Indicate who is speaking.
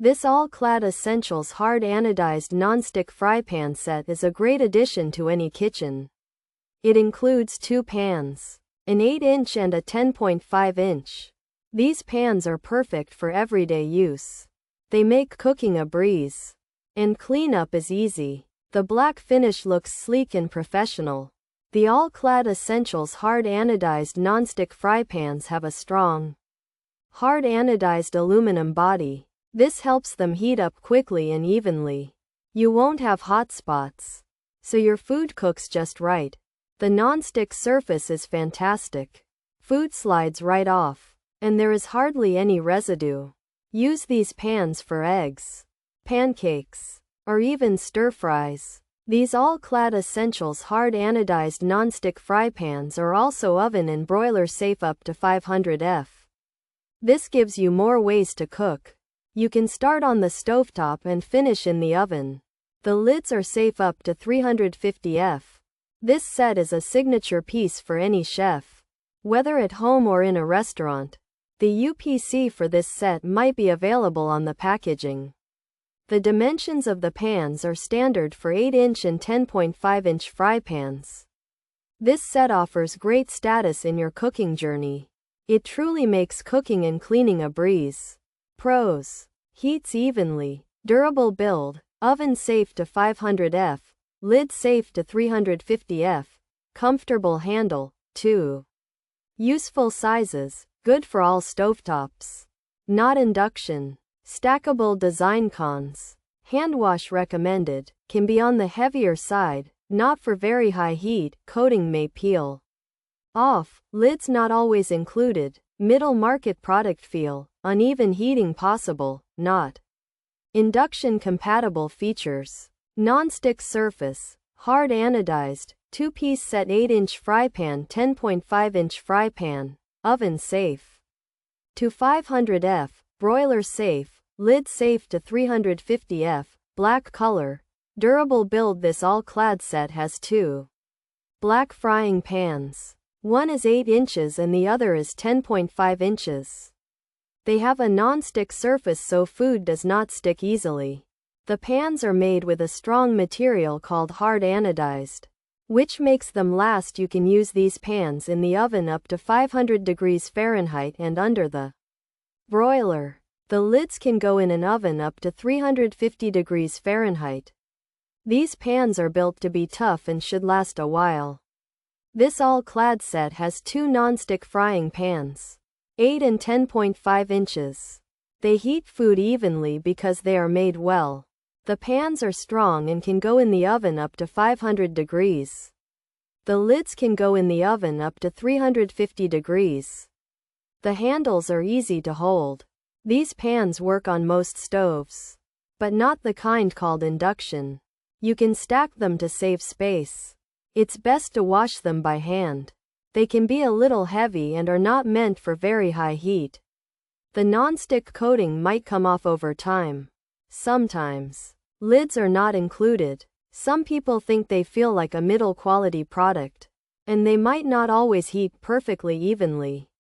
Speaker 1: This All-Clad Essentials hard-anodized nonstick fry pan set is a great addition to any kitchen. It includes 2 pans, an 8-inch and a 10.5-inch. These pans are perfect for everyday use. They make cooking a breeze, and cleanup is easy. The black finish looks sleek and professional. The All-Clad Essentials hard-anodized nonstick fry pans have a strong, hard-anodized aluminum body. This helps them heat up quickly and evenly. You won't have hot spots, so your food cooks just right. The nonstick surface is fantastic. Food slides right off, and there is hardly any residue. Use these pans for eggs, pancakes, or even stir-fries. These All-Clad Essentials hard-anodized nonstick fry pans are also oven and broiler safe up to 500 F. This gives you more ways to cook. You can start on the stovetop and finish in the oven. The lids are safe up to 350 F. This set is a signature piece for any chef, whether at home or in a restaurant. The UPC for this set might be available on the packaging. The dimensions of the pans are standard for 8-inch and 10.5-inch fry pans. This set offers great status in your cooking journey. It truly makes cooking and cleaning a breeze. Pros: heats evenly, durable build, oven safe to 500 F, lid safe to 350 F, comfortable handle, 2. Useful sizes, good for all stovetops. Not induction. Stackable design. Cons: hand wash recommended, can be on the heavier side, not for very high heat, coating may peel off, lids not always included, middle market product feel, uneven heating possible, not induction compatible. Features: non-stick surface, hard anodized, 2-piece set, 8-inch fry pan, 10.5-inch fry pan, oven safe to 500 F, broiler safe, lid safe to 350 F, black color, durable build. This All-Clad set has 2 black frying pans. One is 8 inches and the other is 10.5 inches. They have a non-stick surface so food does not stick easily. The pans are made with a strong material called hard anodized, which makes them last. You can use these pans in the oven up to 500 degrees Fahrenheit and under the broiler. The lids can go in an oven up to 350 degrees Fahrenheit. These pans are built to be tough and should last a while. This All-Clad set has 2 non-stick frying pans, 8 and 10.5 inches. They heat food evenly because they are made well. The pans are strong and can go in the oven up to 500 degrees. The lids can go in the oven up to 350 degrees. The handles are easy to hold. These pans work on most stoves, but not the kind called induction. You can stack them to save space. It's best to wash them by hand. They can be a little heavy and are not meant for very high heat. The non-stick coating might come off over time. Sometimes, lids are not included. Some people think they feel like a middle quality product, and they might not always heat perfectly evenly.